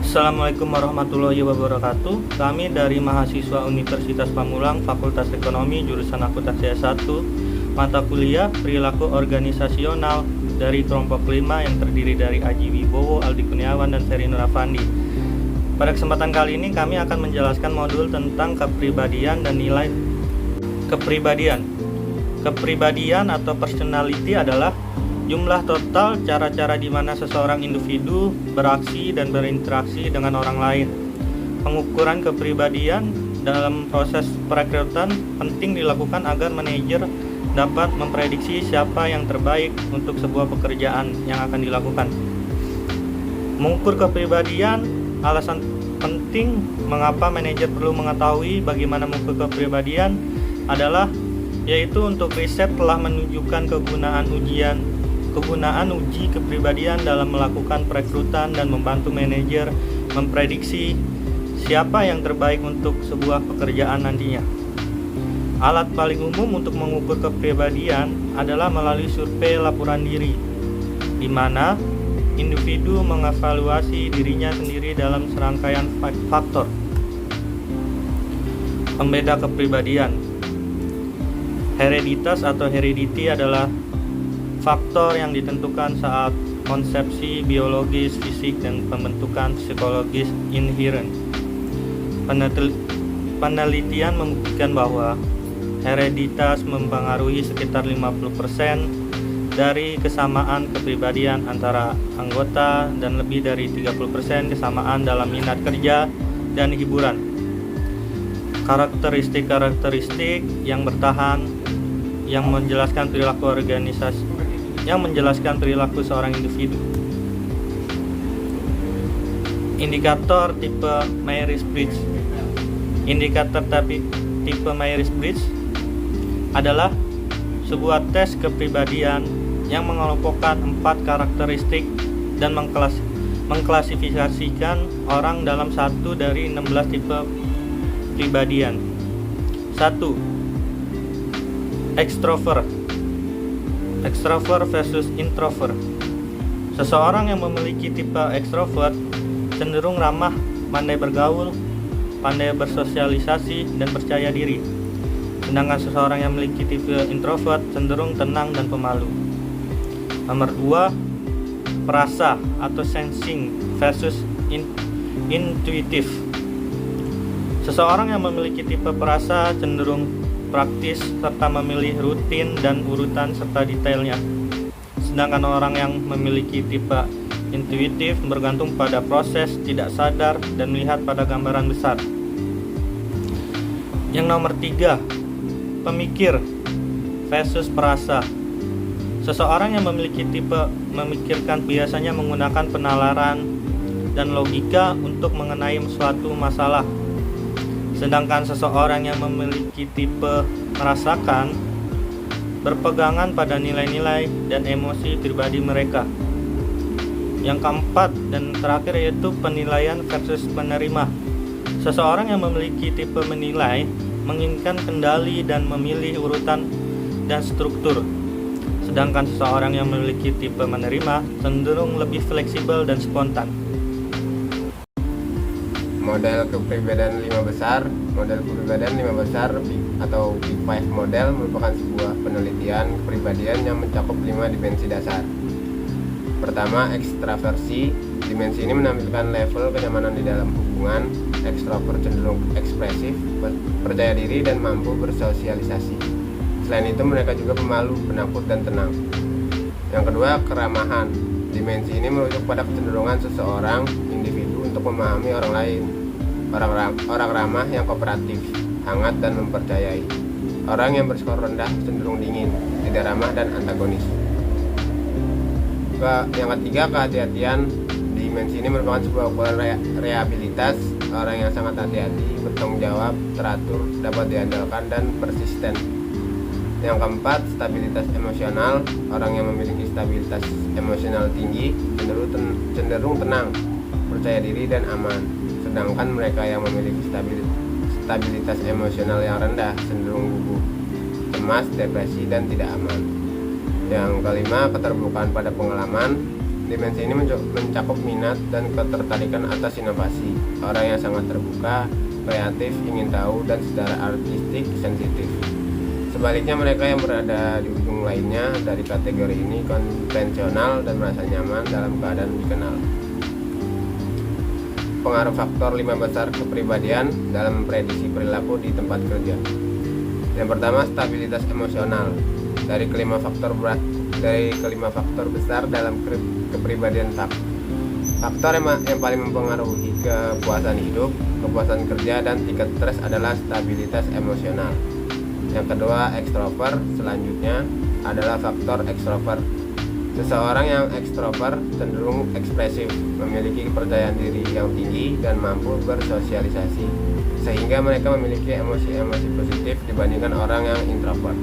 Assalamualaikum warahmatullahi wabarakatuh. Kami dari mahasiswa Universitas Pamulang, Fakultas Ekonomi, jurusan Akuntansi S1, mata kuliah Perilaku Organisasional dari kelompok 5 yang terdiri dari Aji Wibowo, Aldi Kurniawan, dan Ferry Nur Afandi. Pada kesempatan kali ini kami akan menjelaskan modul tentang kepribadian dan nilai kepribadian. Kepribadian atau personality adalah jumlah total cara-cara di mana seseorang individu beraksi dan berinteraksi dengan orang lain. Pengukuran kepribadian dalam proses perekrutan penting dilakukan agar manajer dapat memprediksi siapa yang terbaik untuk sebuah pekerjaan yang akan dilakukan. Mengukur kepribadian, alasan penting mengapa manajer perlu mengetahui bagaimana mengukur kepribadian adalah yaitu untuk riset telah menunjukkan kegunaan uji kepribadian dalam melakukan perekrutan dan membantu manajer memprediksi siapa yang terbaik untuk sebuah pekerjaan nantinya. Alat paling umum untuk mengukur kepribadian adalah melalui survei laporan diri, di mana individu mengevaluasi dirinya sendiri dalam serangkaian faktor. Pembeda kepribadian. Hereditas atau heredity adalah faktor yang ditentukan saat konsepsi biologis, fisik, dan pembentukan psikologis inherent. Penelitian membuktikan bahwa hereditas mempengaruhi sekitar 50% dari kesamaan kepribadian antara anggota dan lebih dari 30% kesamaan dalam minat kerja dan hiburan. Karakteristik yang bertahan yang menjelaskan perilaku seorang individu. Indikator tipe Myers-Briggs. Indikator tipe Myers-Briggs adalah sebuah tes kepribadian yang mengelompokkan 4 karakteristik dan mengklasifikasikan orang dalam satu dari 16 tipe kepribadian. 1. Extrovert versus introvert. Seseorang yang memiliki tipe extrovert cenderung ramah, pandai bergaul, pandai bersosialisasi, dan percaya diri. Sedangkan seseorang yang memiliki tipe introvert cenderung tenang dan pemalu. Nomor 2, perasa atau sensing versus intuitive. Seseorang yang memiliki tipe perasa cenderung praktis serta memilih rutin dan urutan serta detailnya. Sedangkan orang yang memiliki tipe intuitif bergantung pada proses, tidak sadar, dan melihat pada gambaran besar. Yang nomor 3, pemikir versus perasa. Seseorang yang memiliki tipe memikirkan biasanya menggunakan penalaran dan logika untuk mengenai suatu masalah. Sedangkan seseorang yang memiliki tipe merasakan berpegangan pada nilai-nilai dan emosi pribadi mereka. Yang keempat dan terakhir yaitu penilaian versus penerima. Seseorang yang memiliki tipe menilai menginginkan kendali dan memilih urutan dan struktur. Sedangkan seseorang yang memiliki tipe menerima cenderung lebih fleksibel dan spontan. Model kepribadian 5 besar. Model kepribadian 5 besar atau Big Five model merupakan sebuah penelitian kepribadian yang mencakup 5 dimensi dasar. Pertama, ekstraversi. Dimensi ini menampilkan level kenyamanan di dalam hubungan. Ekstrovert cenderung ekspresif, percaya diri, dan mampu bersosialisasi. Selain itu, mereka juga pemalu, penakut, dan tenang. Yang kedua, keramahan. Dimensi ini merujuk pada kecenderungan seseorang individu untuk memahami orang lain. Orang ramah yang kooperatif, hangat, dan mempercayai. Orang yang berskor rendah cenderung dingin, tidak ramah, dan antagonis. Yang ketiga, kehati-hatian. Dimensi ini merupakan sebuah ukuran reliabilitas. Orang yang sangat hati-hati, bertanggung jawab, teratur, dapat diandalkan, dan persisten. Yang keempat, stabilitas emosional. Orang yang memiliki stabilitas emosional tinggi cenderung tenang, percaya diri, dan aman. Sedangkan mereka yang memiliki stabilitas emosional yang rendah cenderung gugup, cemas, depresi, dan tidak aman. Yang kelima, keterbukaan pada pengalaman. Dimensi ini mencakup minat dan ketertarikan atas inovasi, orang yang sangat terbuka, kreatif, ingin tahu, dan secara artistik sensitif. Sebaliknya, mereka yang berada di ujung lainnya dari kategori ini konvensional dan merasa nyaman dalam keadaan dikenal. Pengaruh faktor 5 besar kepribadian dalam prediksi perilaku di tempat kerja. Yang pertama, stabilitas emosional. Dari kelima faktor besar dalam kepribadian faktor yang paling mempengaruhi kepuasan hidup, kepuasan kerja, dan tingkat stres adalah stabilitas emosional. Yang kedua, ekstrovert. Selanjutnya adalah faktor ekstrovert. Seseorang yang ekstrovert cenderung ekspresif, memiliki kepercayaan diri yang tinggi, dan mampu bersosialisasi, sehingga mereka memiliki emosi-emosi positif dibandingkan orang yang introvert.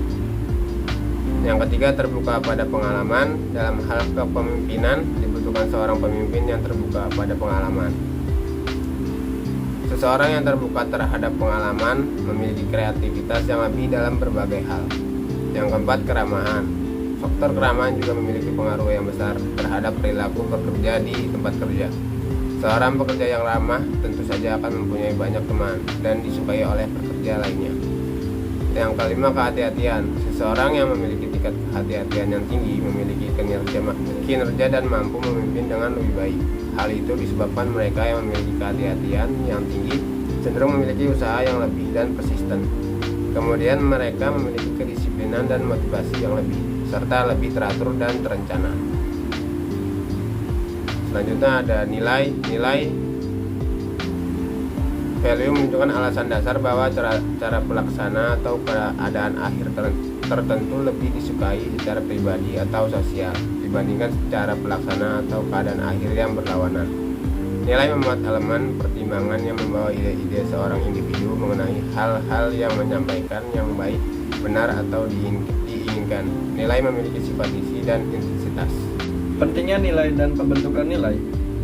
Yang ketiga, terbuka pada pengalaman. Dalam hal kepemimpinan, dibutuhkan seorang pemimpin yang terbuka pada pengalaman. Seseorang yang terbuka terhadap pengalaman memiliki kreativitas yang lebih dalam berbagai hal. Yang keempat, keramahan. Faktor keramahan juga memiliki pengaruh yang besar terhadap perilaku pekerja di tempat kerja. Seorang pekerja yang ramah tentu saja akan mempunyai banyak teman dan disukai oleh pekerja lainnya. Yang kelima, kehati-hatian. Seseorang yang memiliki tingkat kehati-hatian yang tinggi memiliki kinerja dan mampu memimpin dengan lebih baik. Hal itu disebabkan mereka yang memiliki kehati-hatian yang tinggi cenderung memiliki usaha yang lebih dan persisten. Kemudian mereka memiliki kedisiplinan dan motivasi yang lebih, serta lebih teratur dan terencana. Selanjutnya ada nilai. Value menunjukkan alasan dasar bahwa cara pelaksana atau keadaan akhir tertentu lebih disukai secara pribadi atau sosial dibandingkan secara pelaksana atau keadaan akhir yang berlawanan. Nilai memuat elemen pertimbangan yang membawa ide-ide seorang individu mengenai hal-hal yang menyampaikan yang baik, benar, atau diinginkan. Nilai memiliki sifat isi dan intensitas. Pentingnya nilai dan pembentukan nilai.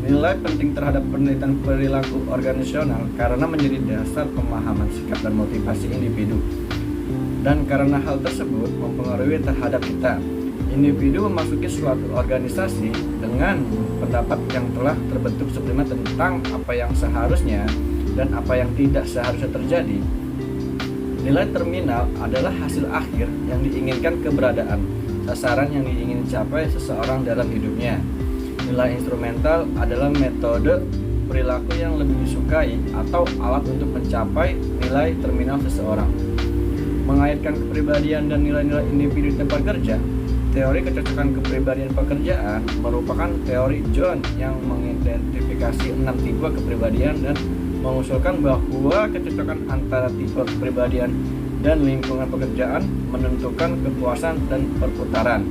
Nilai penting terhadap penelitian perilaku organisasional karena menjadi dasar pemahaman sikap dan motivasi individu. Dan karena hal tersebut mempengaruhi terhadap kita. Individu memasuki suatu organisasi dengan pendapat yang telah terbentuk sebelumnya tentang apa yang seharusnya dan apa yang tidak seharusnya terjadi. Nilai terminal adalah hasil akhir yang diinginkan keberadaan, sasaran yang diingin capai seseorang dalam hidupnya. Nilai instrumental adalah metode perilaku yang lebih disukai atau alat untuk mencapai nilai terminal seseorang. Mengaitkan kepribadian dan nilai-nilai individu di tempat kerja. Teori kecocokan kepribadian pekerjaan merupakan teori John yang mengidentifikasi 6 tipe kepribadian dan mengusulkan bahwa kecocokan antara tipe kepribadian dan lingkungan pekerjaan menentukan kepuasan dan perputaran.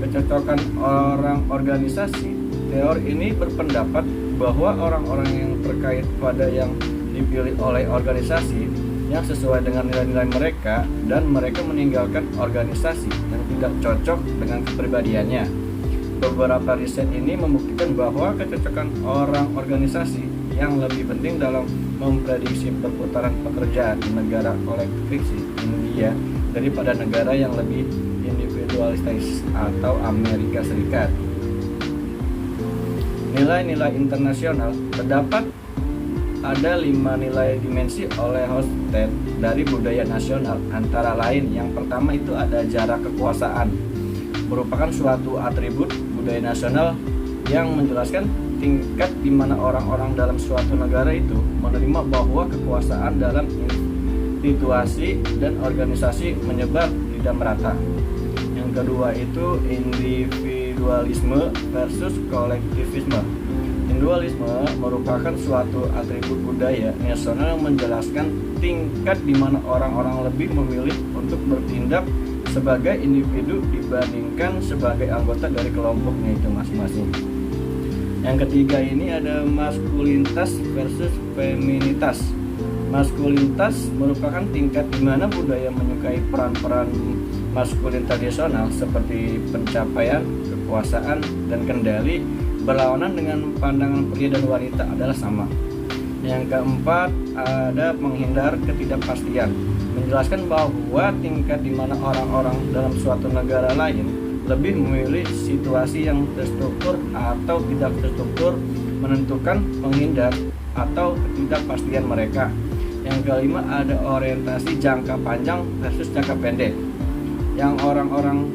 Kecocokan orang organisasi. Teori ini berpendapat bahwa orang-orang yang terkait pada yang dipilih oleh organisasi yang sesuai dengan nilai-nilai mereka dan mereka meninggalkan organisasi yang tidak cocok dengan kepribadiannya. Beberapa riset ini membuktikan bahwa kecocokan orang organisasi yang lebih penting dalam memprediksi perputaran pekerjaan di negara kolektif India daripada negara yang lebih individualistis atau Amerika Serikat. Nilai-nilai internasional. Terdapat ada 5 nilai dimensi oleh Hofstede dari budaya nasional, antara lain yang pertama itu ada jarak kekuasaan, merupakan suatu atribut budaya nasional yang menjelaskan tingkat di mana orang-orang dalam suatu negara itu menerima bahwa kekuasaan dalam institusi dan organisasi menyebar tidak merata. Yang kedua itu individualisme versus kolektivisme. Individualisme merupakan suatu atribut budaya nasional yang menjelaskan tingkat di mana orang-orang lebih memilih untuk bertindak sebagai individu dibandingkan sebagai anggota dari kelompoknya itu masing-masing. Yang ketiga ini ada maskulinitas versus feminitas. Maskulinitas merupakan tingkat di mana budaya menyukai peran-peran maskulin tradisional seperti pencapaian, kekuasaan, dan kendali berlawanan dengan pandangan pria dan wanita adalah sama. Yang keempat ada menghindar ketidakpastian, menjelaskan bahwa tingkat di mana orang-orang dalam suatu negara lain lebih memilih situasi yang terstruktur atau tidak terstruktur, menentukan, menghindar, atau ketidakpastian mereka. Yang kelima ada orientasi jangka panjang versus jangka pendek. Yang orang-orang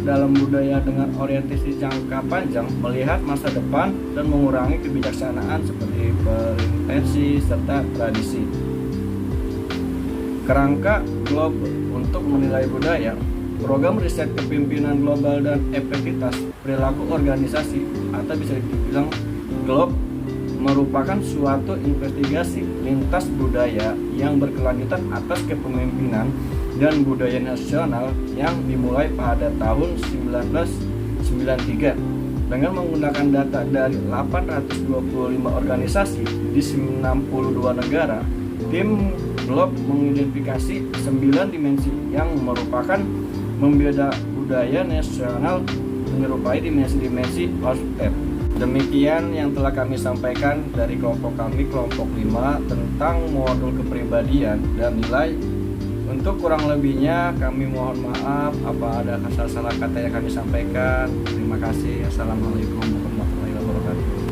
dalam budaya dengan orientasi jangka panjang melihat masa depan dan mengurangi kebijaksanaan seperti perintensi serta tradisi. Kerangka global untuk menilai budaya. Program riset kepemimpinan global dan efektivitas perilaku organisasi atau bisa dibilang GLOB merupakan suatu investigasi lintas budaya yang berkelanjutan atas kepemimpinan dan budaya nasional yang dimulai pada tahun 1993 dengan menggunakan data dari 825 organisasi di 92 negara. Tim GLOB mengidentifikasi 9 dimensi yang merupakan membeda budaya nasional menyerupai dimensi-dimensi OSTEP. Demikian yang telah kami sampaikan dari kelompok kami, kelompok 5, tentang modul kepribadian dan nilai. Untuk kurang lebihnya kami mohon maaf apa ada salah kata yang kami sampaikan. Terima kasih. Assalamualaikum warahmatullahi wabarakatuh.